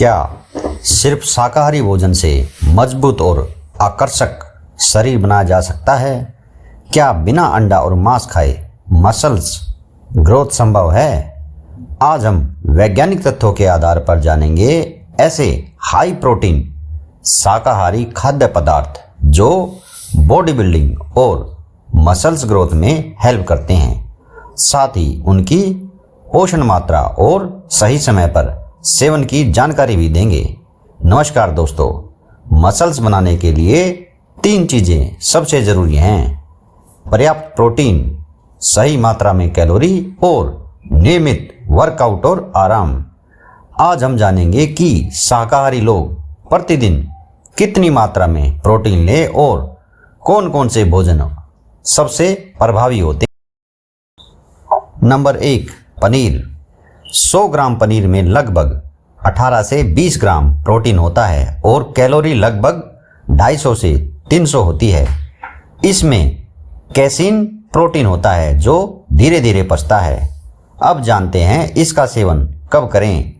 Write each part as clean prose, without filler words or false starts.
क्या सिर्फ शाकाहारी भोजन से मजबूत और आकर्षक शरीर बनाया जा सकता है? क्या बिना अंडा और मांस खाए मसल्स ग्रोथ संभव है? आज हम वैज्ञानिक तथ्यों के आधार पर जानेंगे ऐसे हाई प्रोटीन शाकाहारी खाद्य पदार्थ जो बॉडी बिल्डिंग और मसल्स ग्रोथ में हेल्प करते हैं, साथ ही उनकी पोषण मात्रा और सही समय पर सेवन की जानकारी भी देंगे। नमस्कार दोस्तों, मसल्स बनाने के लिए 3 चीज़ें सबसे ज़रूरी हैं: पर्याप्त प्रोटीन, सही मात्रा में कैलोरी और नियमित वर्कआउट और आराम। आज हम जानेंगे कि शाकाहारी लोग प्रतिदिन कितनी मात्रा में प्रोटीन लें और कौन कौन से भोजन सबसे प्रभावी होते हैं। नंबर 1, पनीर। 100 ग्राम पनीर में लगभग 18 से 20 ग्राम प्रोटीन होता है और कैलोरी लगभग 250 से 300 होती है। इसमें कैसीन प्रोटीन होता है जो धीरे धीरे पचता है। अब जानते हैं इसका सेवन कब करें।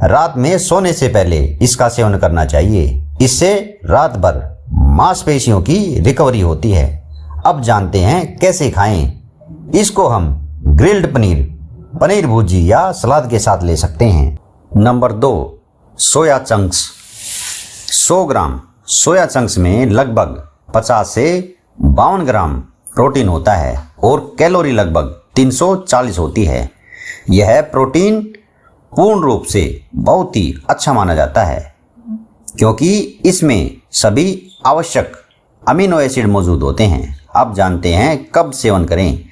रात में सोने से पहले इसका सेवन करना चाहिए। इससे रात भर मांसपेशियों की रिकवरी होती है। अब जानते हैं कैसे खाएं। इसको हम ग्रिल्ड पनीर, पनीर भुर्जी या सलाद के साथ ले सकते हैं। Number 2, soya chunks. 100 ग्राम सोया चंक्स में लगभग 50 से 52 ग्राम प्रोटीन होता है और कैलोरी लगभग 340 होती है। यह प्रोटीन पूर्ण रूप से बहुत ही अच्छा माना जाता है क्योंकि इसमें सभी आवश्यक अमीनो एसिड मौजूद होते हैं। अब जानते हैं कब सेवन करें।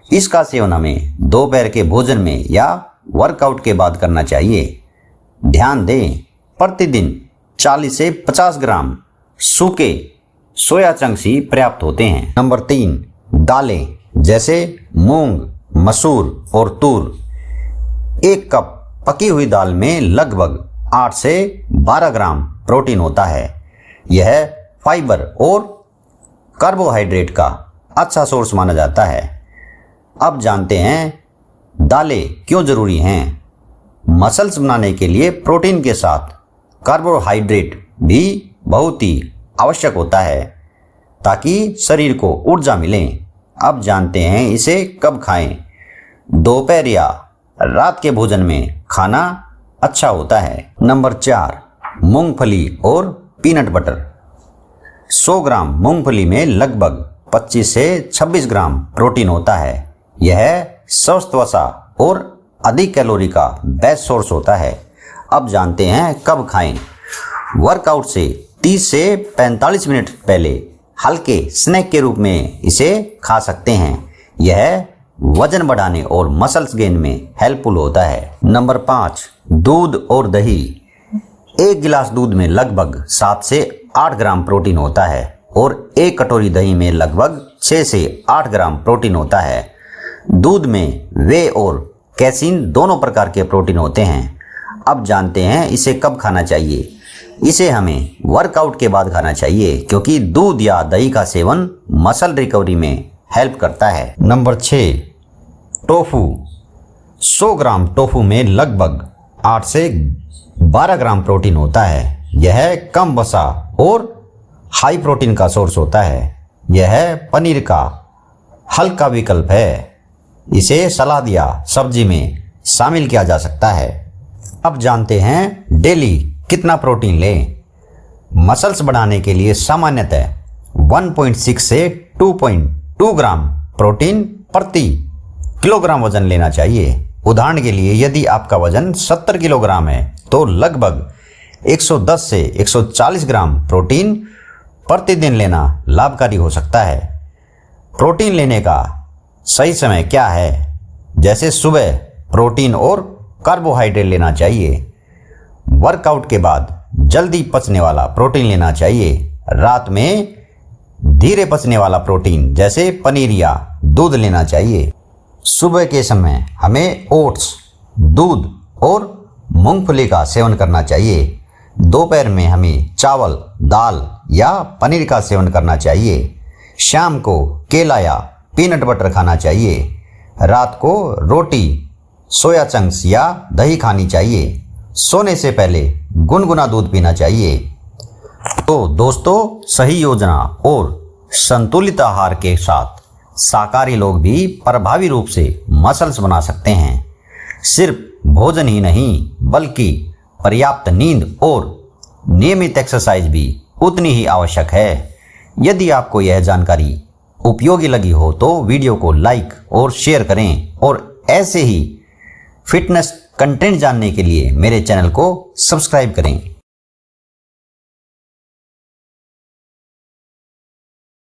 इसका सेवन हमें दोपहर के भोजन में या वर्कआउट के बाद करना चाहिए। ध्यान दें, प्रतिदिन 40 से 50 ग्राम सूखे सोया चंक्स ही पर्याप्त होते हैं। नंबर 3, दालें जैसे मूंग, मसूर और तूर। 1 कप पकी हुई दाल में लगभग 8 से 12 ग्राम प्रोटीन होता है। यह फाइबर और कार्बोहाइड्रेट का अच्छा सोर्स माना जाता है। अब जानते हैं दालें क्यों जरूरी हैं। मसल्स बनाने के लिए प्रोटीन के साथ कार्बोहाइड्रेट भी बहुत ही आवश्यक होता है ताकि शरीर को ऊर्जा मिले। अब जानते हैं इसे कब खाएं। दोपहर या रात के भोजन में खाना अच्छा होता है। नंबर 4, मूंगफली और पीनट बटर। 100 ग्राम मूंगफली में लगभग 25 से 26 ग्राम प्रोटीन होता है। यह स्वस्थ वसा और अधिक कैलोरी का बेस्ट सोर्स होता है। अब जानते हैं कब खाएं। वर्कआउट से 30 से 45 मिनट पहले हल्के स्नैक के रूप में इसे खा सकते हैं। यह वजन बढ़ाने और मसल्स गेन में हेल्पफुल होता है। नंबर 5, दूध और दही। 1 गिलास दूध में लगभग 7 से 8 ग्राम प्रोटीन होता है और 1 कटोरी दही में लगभग 6 से 8 ग्राम प्रोटीन होता है। दूध में वे और कैसीन दोनों प्रकार के प्रोटीन होते हैं। अब जानते हैं इसे कब खाना चाहिए। इसे हमें वर्कआउट के बाद खाना चाहिए क्योंकि दूध या दही का सेवन मसल रिकवरी में हेल्प करता है। Number 6, tofu. 100 ग्राम टोफू में लगभग 8 से 12 ग्राम प्रोटीन होता है। यह कम वसा और हाई प्रोटीन का सोर्स होता है। यह पनीर का हल्का विकल्प है। इसे सलाद या सब्जी में शामिल किया जा सकता है। अब जानते हैं डेली कितना प्रोटीन लें। मसल्स बढ़ाने के लिए सामान्यतः 1.6 से 2.2 ग्राम प्रोटीन प्रति किलोग्राम वजन लेना चाहिए। उदाहरण के लिए यदि आपका वजन 70 किलोग्राम है तो लगभग 110 से 140 ग्राम प्रोटीन प्रतिदिन लेना लाभकारी हो सकता है। प्रोटीन लेने का सही समय क्या है? जैसे सुबह प्रोटीन और कार्बोहाइड्रेट लेना चाहिए। वर्कआउट के बाद जल्दी पचने वाला प्रोटीन लेना चाहिए। रात में धीरे पचने वाला प्रोटीन जैसे पनीर या दूध लेना चाहिए। सुबह के समय हमें ओट्स, दूध और मूंगफली का सेवन करना चाहिए। दोपहर में हमें चावल, दाल या पनीर का सेवन करना चाहिए। शाम को केला या पीनट बटर खाना चाहिए। रात को रोटी, सोया चंक्स या दही खानी चाहिए। सोने से पहले गुनगुना दूध पीना चाहिए। तो दोस्तों, सही योजना और संतुलित आहार के साथ शाकाहारी लोग भी प्रभावी रूप से मसल्स बना सकते हैं। सिर्फ भोजन ही नहीं, बल्कि पर्याप्त नींद और नियमित एक्सरसाइज भी उतनी ही आवश्यक है। यदि आपको यह जानकारी उपयोगी लगी हो तो वीडियो को लाइक और शेयर करें और ऐसे ही फिटनेस कंटेंट जानने के लिए मेरे चैनल को सब्सक्राइब करें।